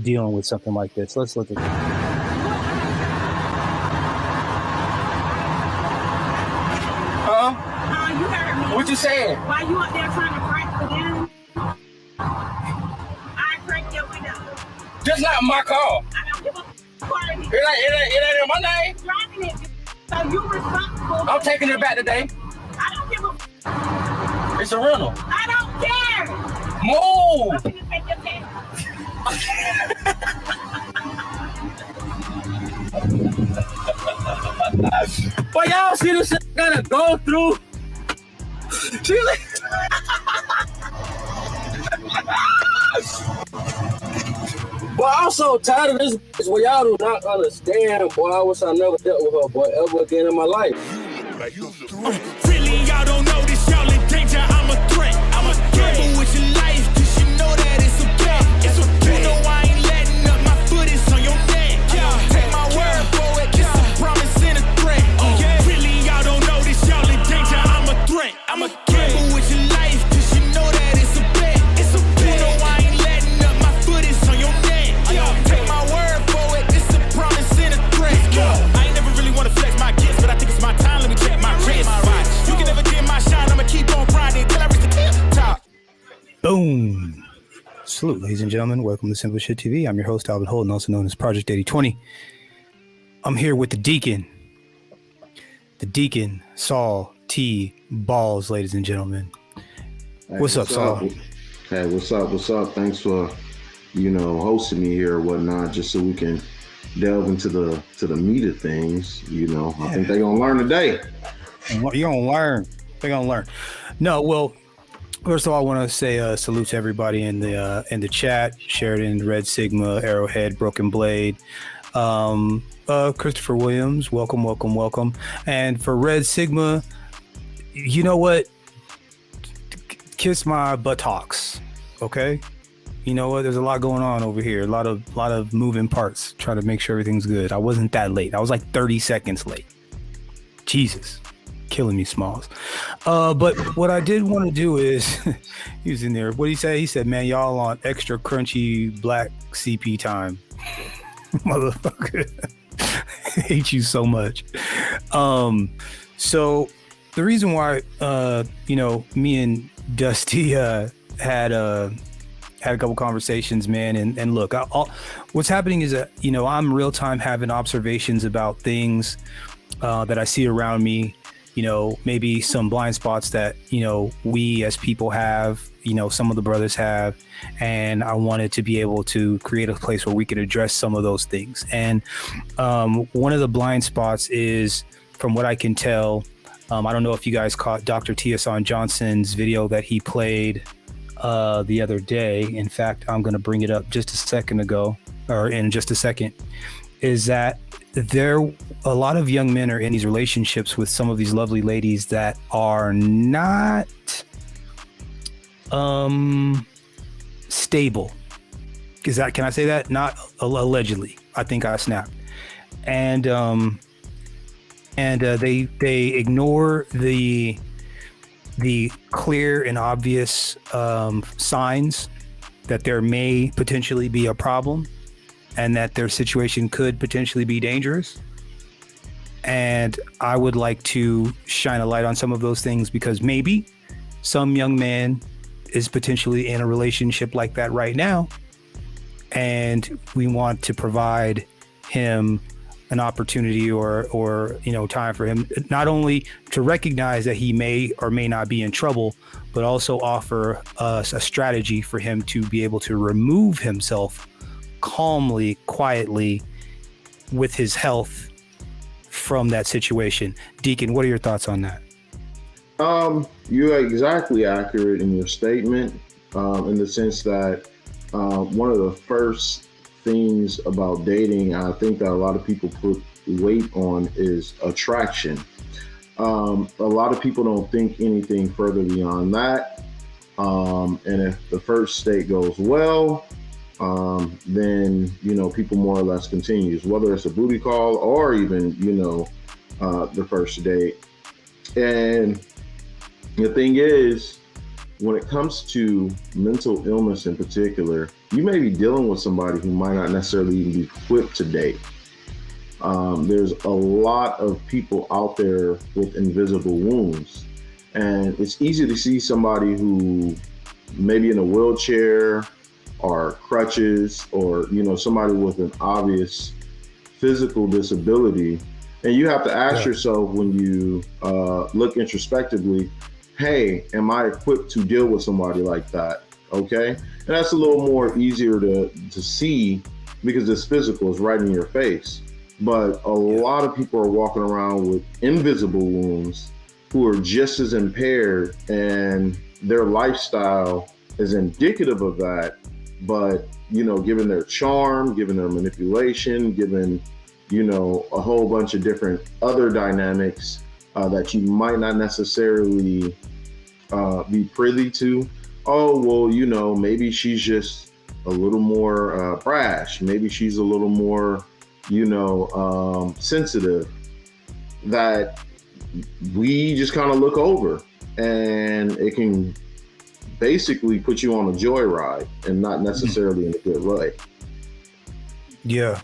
dealing with something like this. Let's look at that. You heard me. What you saying? Why you up there trying to crank for them? I cranked your window. That's not my car. I don't give a party. It ain't in my name. Driving it. So you responsible. I'm taking it back today. I don't give a. It's a rental. I don't care. Move. I'm gonna take your pen. But y'all see this shit gotta go through. She like, boy, I'm so tired of this bitch where y'all do not understand, boy. I wish I never dealt with her, boy, ever again in my life. Really, y'all don't know this, y'all in danger. I'm a threat. I'm a gamble with your life, cause you know that it's a bet. It's a bet. You know I ain't letting up, my foot is on your neck. Take my word for it, it's a promise and a threat. Really, y'all don't know this, y'all in danger. I'm a threat. I'm a gamble with your life, cause you know that it's a bet. It's a bet. You know I ain't letting up, my foot is on your neck. Take my word for it, it's a promise and a threat. I ain't never really wanna flex my gifts, but I think it's my time, let me check my wrist. You can never get my shine, I'ma keep on grinding till I reach the tip top. Boom. Salute, ladies and gentlemen. Welcome to Simple Shit TV. I'm your host, Alvin Holden, also known as Project 8020. I'm here with the Deacon, Saul T. Bawlz, ladies and gentlemen. Hey, what's up, Saul? Hey, what's up? Thanks for, hosting me here or whatnot, just so we can delve into the meat of things. I think they're gonna learn today. You're gonna learn. They're gonna learn. No, well, first of all, I want to say salute to everybody in the chat. Sheridan, Red Sigma, Arrowhead, Broken Blade, Christopher Williams. Welcome. And for Red Sigma, you know what? Kiss my buttocks, okay? You know what? There's a lot going on over here. A lot of moving parts. Trying to make sure everything's good. I wasn't that late. I was like 30 seconds late. Jesus. Killing me, Smalls. But what I did want to do is, he was in there. What did he say? He said, man, y'all on extra crunchy black CP time. Motherfucker. I hate you so much. So the reason why, me and Dusty had a couple conversations, man. And look, what's happening is that, I'm real time having observations about things that I see around me. Maybe some blind spots that, we as people have, some of the brothers have. And I wanted to be able to create a place where we could address some of those things. And one of the blind spots is, from what I can tell, I don't know if you guys caught Dr. Tiason Johnson's video that he played the other day. In fact, I'm going to bring it up just a second ago, or in just a second, is that a lot of young men are in these relationships with some of these lovely ladies that are not stable. Can I say that? Not allegedly. I think I snapped. And they ignore the clear and obvious signs that there may potentially be a problem, and that their situation could potentially be dangerous. And I would like to shine a light on some of those things, because maybe some young man is potentially in a relationship like that right now, and we want to provide him an opportunity or time for him not only to recognize that he may or may not be in trouble, but also offer us a strategy for him to be able to remove himself calmly, quietly, with his health from that situation. Deacon, what are your thoughts on that? You're exactly accurate in your statement, in the sense that one of the first things about dating, I think that a lot of people put weight on, is attraction. A lot of people don't think anything further beyond that. And if the first date goes well, then, people more or less continues, whether it's a booty call or even, the first date. And the thing is, when it comes to mental illness in particular, you may be dealing with somebody who might not necessarily even be equipped to date. There's a lot of people out there with invisible wounds, and it's easy to see somebody who maybe in a wheelchair or crutches, or somebody with an obvious physical disability, and you have to ask yourself when you look introspectively, hey, am I equipped to deal with somebody like that? Okay, and that's a little more easier to see because it's physical, it's right in your face. But a lot of people are walking around with invisible wounds who are just as impaired, and their lifestyle is indicative of that. But, given their charm, given their manipulation, given, a whole bunch of different other dynamics that you might not necessarily be privy to. Oh, well, maybe she's just a little more brash. Maybe she's a little more, sensitive, that we just kind of look over, and it can basically put you on a joyride and not necessarily in a good way. Yeah,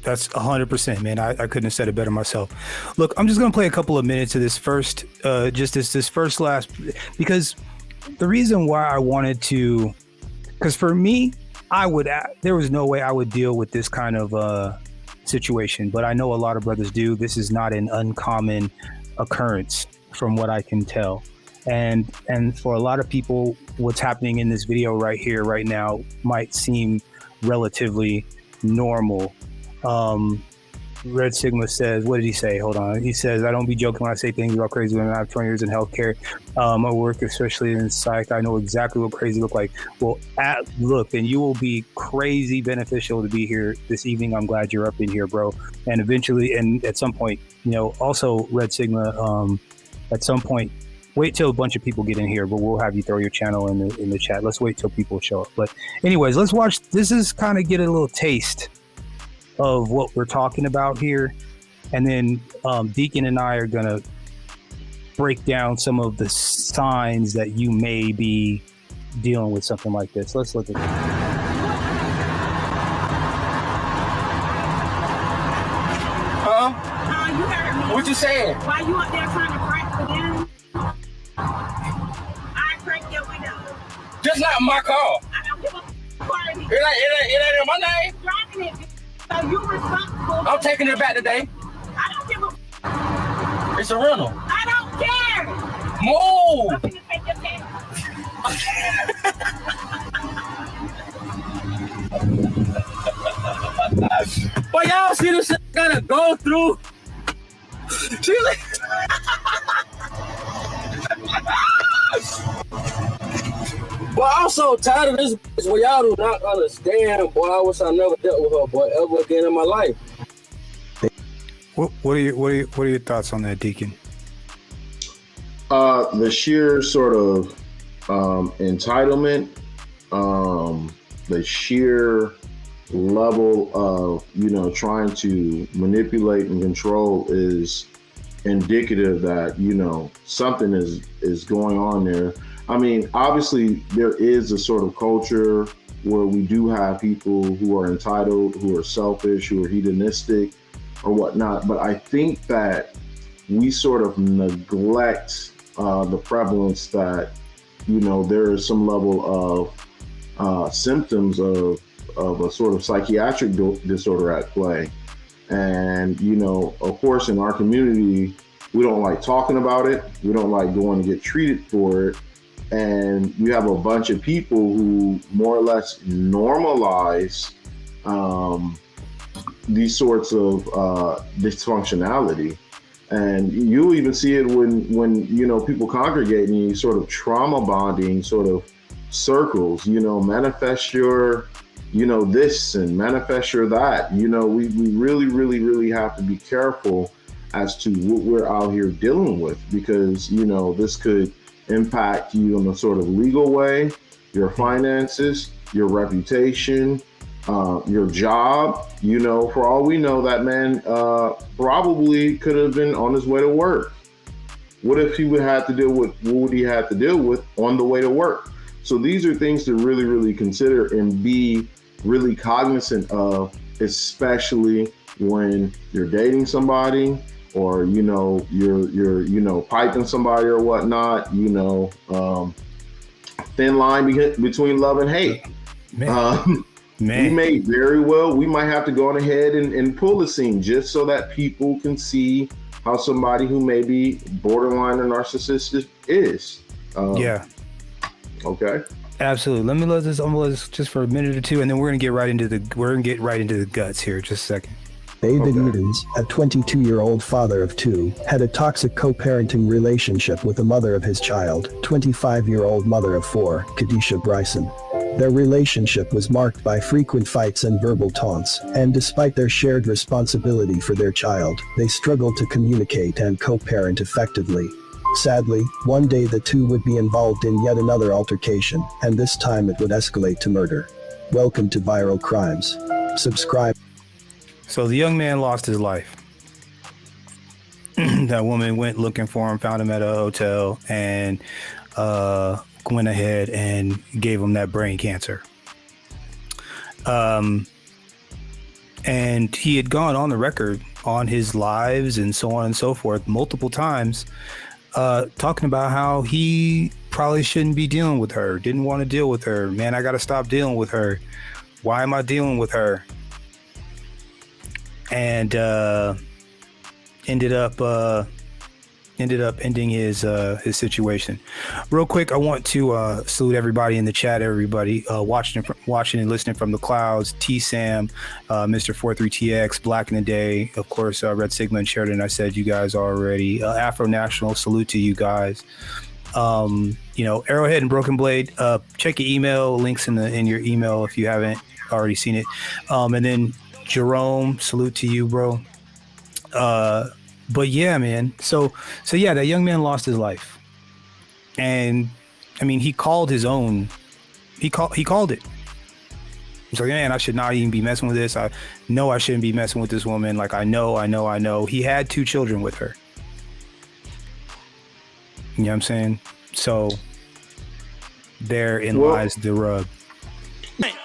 that's 100%, man. I couldn't have said it better myself. Look, I'm just going to play a couple of minutes of this first, this first last, because the reason why I wanted to, because for me, there was no way I would deal with this kind of situation, but I know a lot of brothers do. This is not an uncommon occurrence from what I can tell. And for a lot of people, what's happening in this video right here, right now, might seem relatively normal. Red Sigma says, what did he say? Hold on. He says, I don't be joking when I say things about crazy women. I have 20 years in healthcare. I work especially in psych. I know exactly what crazy look like. Well, look, then you will be crazy beneficial to be here this evening. I'm glad you're up in here, bro. And eventually, and at some point, also Red Sigma, at some point, wait till a bunch of people get in here, but we'll have you throw your channel in the chat. Let's wait till people show up. But anyways, let's watch. This is kind of get a little taste of what we're talking about here, and then Deacon and I are gonna break down some of the signs that you may be dealing with something like this. Let's look at it. You heard me. What you saying? Why you up there trying to crack the window? I cracked your window. Just not my car. I don't give a party. It ain't in my name. Driving it. So you responsible. I'm taking it back today. I don't give a. It's a rental. I don't care. Move. I'm gonna take your pen. But y'all see this shit gotta go through. She like. But I'm so tired of this bitch where y'all do not understand, boy. I wish I never dealt with her, boy, ever again in my life. What are your thoughts on that, Deacon? The sheer sort of entitlement, the sheer level of trying to manipulate and control is indicative that something is going on there. I mean, obviously there is a sort of culture where we do have people who are entitled, who are selfish, who are hedonistic or whatnot, but I think that we sort of neglect the prevalence that there is some level of symptoms of a sort of psychiatric disorder at play. And of course in our community we don't like talking about it, we don't like going to get treated for it, and you have a bunch of people who more or less normalize these sorts of dysfunctionality. And you even see it when people congregate in these sort of trauma bonding sort of circles, manifest your this and manifest your that. We really have to be careful as to what we're out here dealing with, because this could impact you in a sort of legal way, your finances, your reputation, your job. For all we know, that man probably could have been on his way to work What if he would have to deal with, what would he have to deal with on the way to work? So these are things to really, really consider and be really cognizant of, especially when you're dating somebody, or, you know, you're piping somebody or whatnot, you know, thin line between love and hate. Man. We may very well, we might have to go on ahead and pull a scene just so that people can see how somebody who may be borderline or narcissistic is. Yeah. Okay. Absolutely. I'm gonna let this just for a minute or two, and then we're gonna get right into the guts here. Just a second. David Edens, a 22-year-old father of two, had a toxic co-parenting relationship with the mother of his child, 25-year-old mother of four, Kadisha Bryson. Their relationship was marked by frequent fights and verbal taunts, and despite their shared responsibility for their child, they struggled to communicate and co-parent effectively. Sadly, one day the two would be involved in yet another altercation, and this time it would escalate to murder. Welcome to Viral Crimes. Subscribe. So the young man lost his life. That woman went looking for him, found him at a hotel, and went ahead and gave him that brain cancer. And he had gone on the record on his lives and so on and so forth multiple times, talking about how he probably shouldn't be dealing with her, didn't want to deal with her. Man, I got to stop dealing with her. Why am I dealing with her? And ended up ending his situation. Real quick, I want to salute everybody in the chat, everybody watching and listening from the clouds. T-Sam, Mr. 43TX, Black in the Day, of course, Red Sigma and Sheridan. I said you guys already. Afro National, salute to you guys. You know, Arrowhead and Broken Blade. Check your email, links in your email if you haven't already seen it. And then Jerome, salute to you, bro. But yeah, man. So yeah, that young man lost his life, and I mean, he called his own. He called it. He's like, man, I should not even be messing with this. I know I shouldn't be messing with this woman. Like, I know. He had 2 children with her. You know what I'm saying? So therein lies the rub.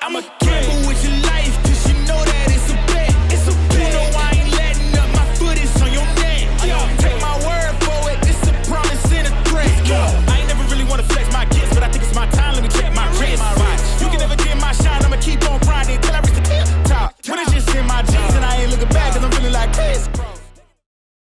I'm a gamble